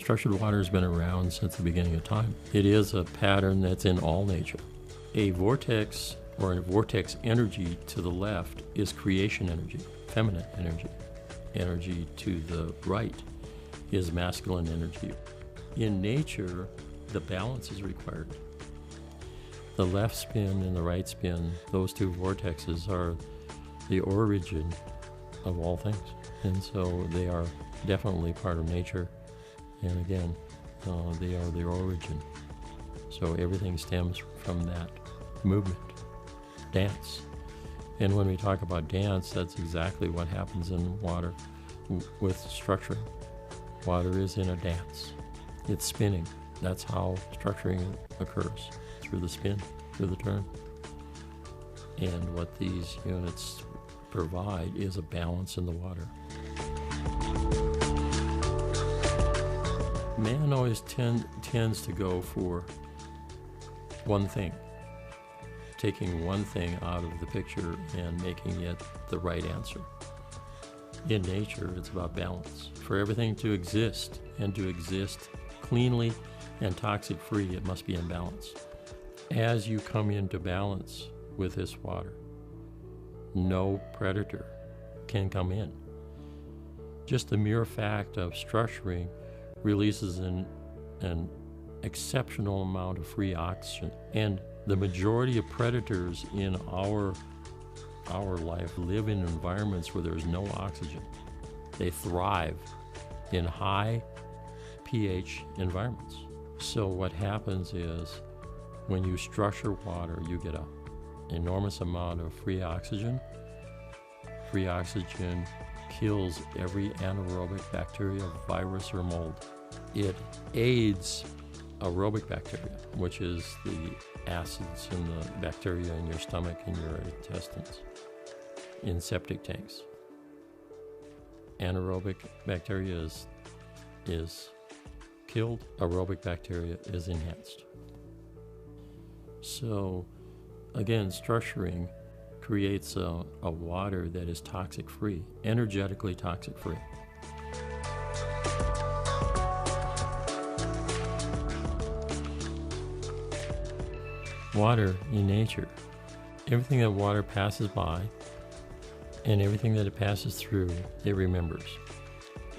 Structured water has been around since the beginning of time. It is a pattern that's in all nature. A vortex or a vortex energy to the left is creation energy, feminine energy. Energy to the right is masculine energy. In nature, the balance is required. The left spin and the right spin, those two vortexes are the origin of all things. And so they are definitely part of nature. And again, they are the origin. So everything stems from that movement, dance. And when we talk about dance, that's exactly what happens in water with structuring. Water is in a dance. It's spinning. That's how structuring occurs, through the spin, through the turn. And what these units provide is a balance in the water. Man always tends to go for one thing, taking one thing out of the picture and making it the right answer. In nature, it's about balance. For everything to exist, and to exist cleanly and toxic-free, it must be in balance. As you come into balance with this water, no predator can come in. Just the mere fact of structuring releases an exceptional amount of free oxygen. And the majority of predators in our life live in environments where there's no oxygen. They thrive in high pH environments. So what happens is when you structure water, you get an enormous amount of free oxygen. Free oxygen kills every anaerobic bacteria, virus, or mold. It aids aerobic bacteria, which is the acids and the bacteria in your stomach and your intestines, in septic tanks. Anaerobic bacteria is killed, aerobic bacteria is enhanced. So again, structuring creates a water that is toxic-free, energetically toxic-free. Water in nature, everything that water passes by and everything that it passes through, it remembers.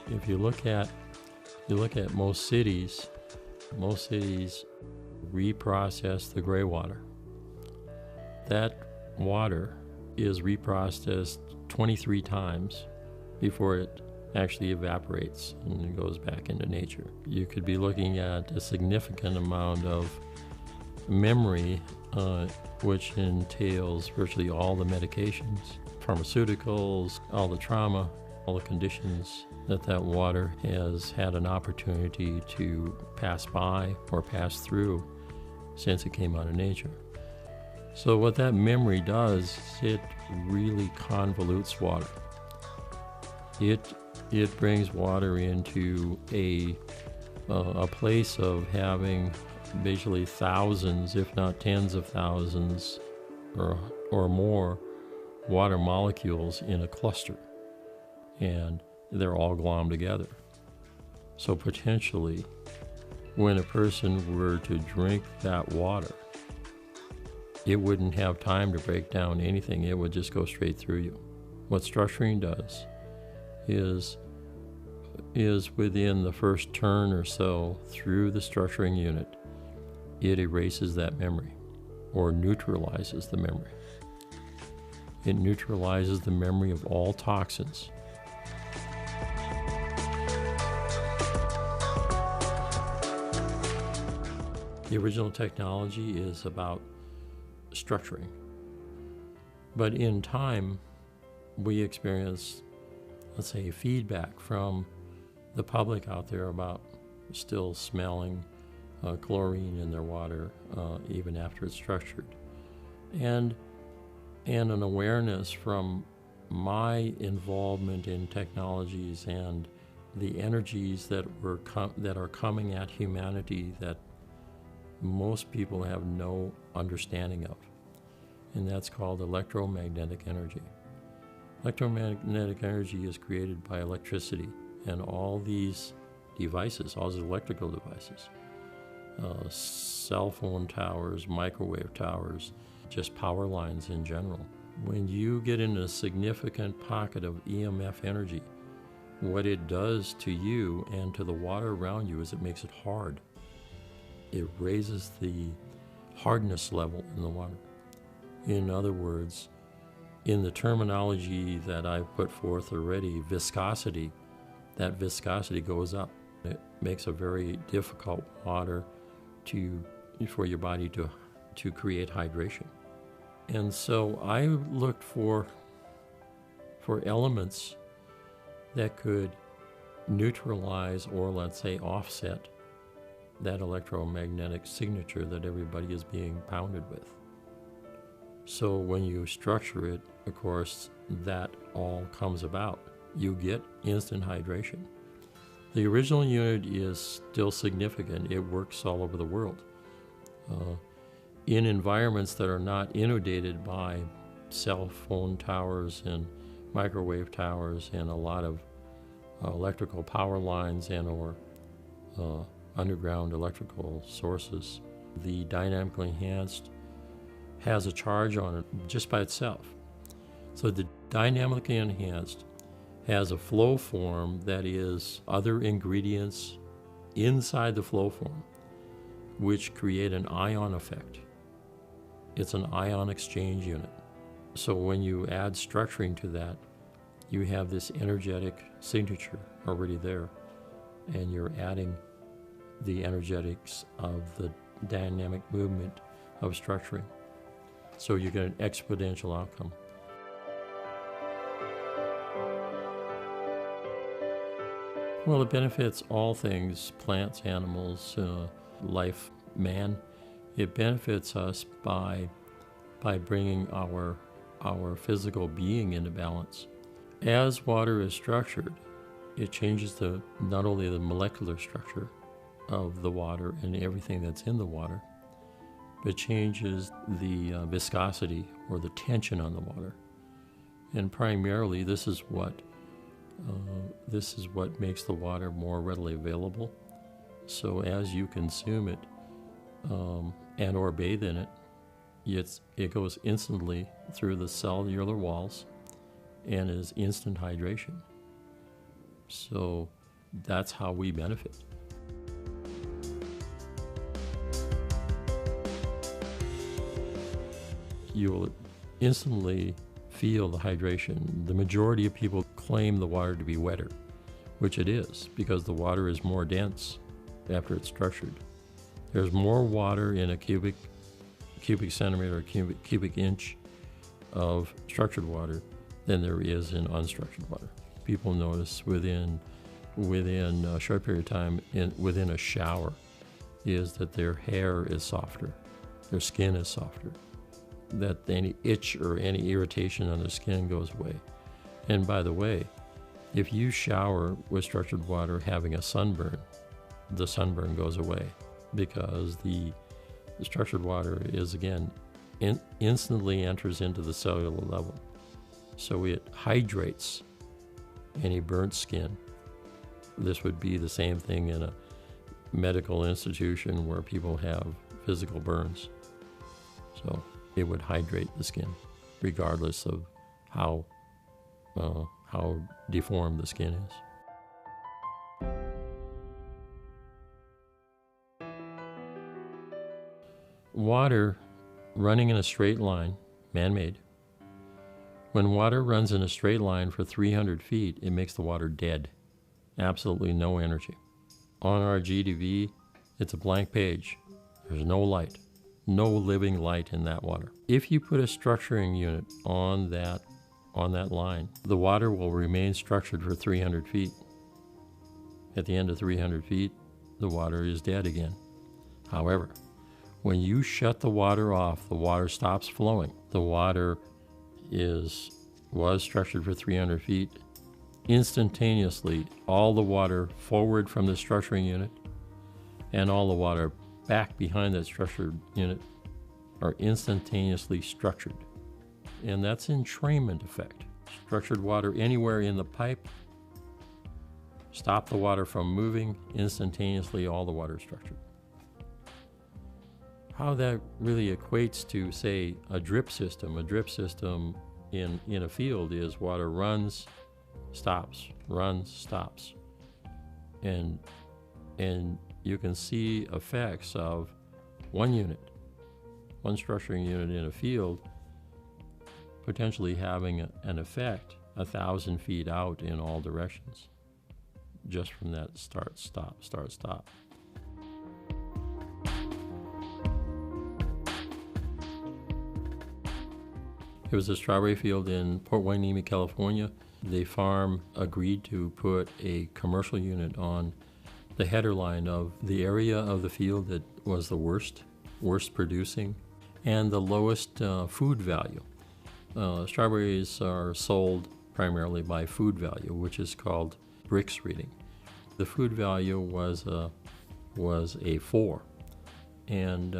If you look at most cities reprocess the gray water. That water is reprocessed 23 times before it actually evaporates and goes back into nature. You could be looking at a significant amount of memory, which entails virtually all the medications, pharmaceuticals, all the trauma, all the conditions that water has had an opportunity to pass by or pass through since it came out of nature. So what that memory does, it really convolutes water. It brings water into a place of having basically thousands, if not tens of thousands or more water molecules in a cluster, and they're all glommed together. So potentially, when a person were to drink that water, it wouldn't have time to break down anything. It would just go straight through you. What structuring does is within the first turn or so through the structuring unit, it erases that memory or neutralizes the memory. It neutralizes the memory of all toxins. The original technology is about structuring. But in time, we experience, let's say, feedback from the public out there about still smelling chlorine in their water even after it's structured. And an awareness from my involvement in technologies and the energies that are coming at humanity that most people have no understanding of. And that's called electromagnetic energy. Electromagnetic energy is created by electricity, and all these devices, all these electrical devices, cell phone towers, microwave towers, just power lines in general. When you get in a significant pocket of EMF energy, what it does to you and to the water around you is it makes it hard. It raises the hardness level in the water. In other words, in the terminology that I've put forth already, viscosity, that viscosity goes up. It makes a very difficult water for your body to create hydration. And so I looked for elements that could neutralize or, let's say, offset that electromagnetic signature that everybody is being pounded with. So when you structure it, of course, that all comes about. You get instant hydration. The original unit is still significant. It works all over the world. In environments that are not inundated by cell phone towers and microwave towers and a lot of electrical power lines and or underground electrical sources, the dynamically enhanced has a charge on it just by itself. So the dynamically enhanced has a flow form that is other ingredients inside the flow form which create an ion effect. It's an ion exchange unit. So when you add structuring to that, you have this energetic signature already there, and you're adding the energetics of the dynamic movement of structuring. So you get an exponential outcome. Well, it benefits all things, plants, animals, life, man. It benefits us by bringing our physical being into balance. As water is structured, it changes not only the molecular structure of the water and everything that's in the water, but changes the viscosity or the tension on the water. And primarily, this is what makes the water more readily available. So as you consume it and or bathe in it, it goes instantly through the cellular walls and is instant hydration. So that's how we benefit. You will instantly feel the hydration. The majority of people claim the water to be wetter, which it is, because the water is more dense after it's structured. There's more water in a cubic centimeter or cubic inch of structured water than there is in unstructured water. People notice within a short period of time, within a shower, is that their hair is softer, their skin is softer, that any itch or any irritation on their skin goes away. And by the way, if you shower with structured water having a sunburn, the sunburn goes away, because the structured water is, again, instantly enters into the cellular level. So it hydrates any burnt skin. This would be the same thing in a medical institution where people have physical burns. So it would hydrate the skin, regardless of how deformed the skin is. Water running in a straight line, man-made. When water runs in a straight line for 300 feet, it makes the water dead. Absolutely no energy. On our GDV, it's a blank page. There's no light, no living light in that water. If you put a structuring unit on that line, the water will remain structured for 300 feet. At the end of 300 feet, the water is dead again. However, when you shut the water off, the water stops flowing. The water was structured for 300 feet. Instantaneously, all the water forward from the structuring unit and all the water back behind that structured unit are instantaneously structured. And that's entrainment effect. Structured water anywhere in the pipe Stop the water from moving, instantaneously all the water is structured. How that really equates to, say, a drip system. A drip system in a field is water runs, stops, runs, stops. And you can see effects of one unit, one structuring unit in a field, potentially having an effect 1,000 feet out in all directions, just from that start, stop, start, stop. It was a strawberry field in Port Hueneme, California. The farm agreed to put a commercial unit on the header line of the area of the field that was the worst producing and the lowest food value. Strawberries are sold primarily by food value, which is called Brix reading. The food value was a 4, and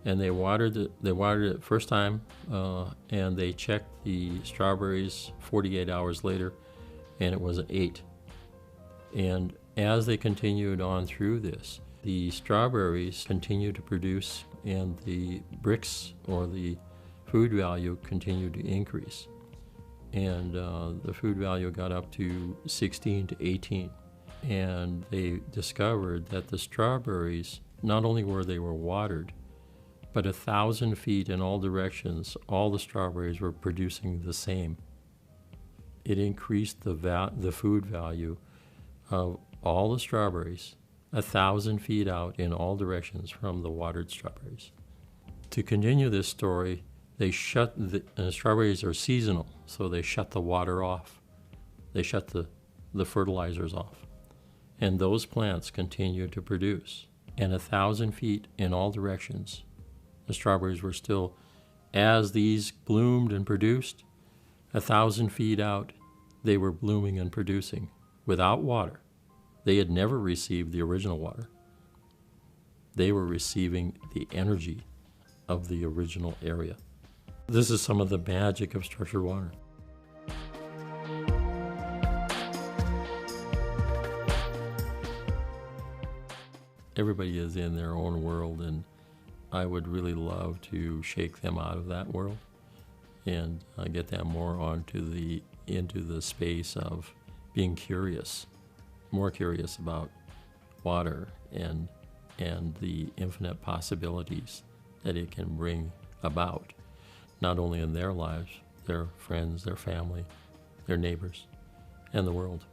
they watered it first time, and they checked the strawberries 48 hours later, and it was an 8. And as they continued on through this, the strawberries continued to produce, and the Brix, or the food value, continued to increase. And the food value got up to 16 to 18. And they discovered that the strawberries, not only were they watered, but 1,000 feet in all directions, all the strawberries were producing the same. It increased the food value of all the strawberries 1,000 feet out in all directions from the watered strawberries. To continue this story, they shut strawberries are seasonal, so they shut the water off. They shut the fertilizers off. And those plants continue to produce. And 1,000 feet in all directions, the strawberries were still, as these bloomed and produced, 1,000 feet out, they were blooming and producing without water. They had never received the original water. They were receiving the energy of the original area. This is some of the magic of structured water. Everybody is in their own world, and I would really love to shake them out of that world and get them more into the space of being curious, more curious about water and the infinite possibilities that it can bring about, not only in their lives, their friends, their family, their neighbors, and the world.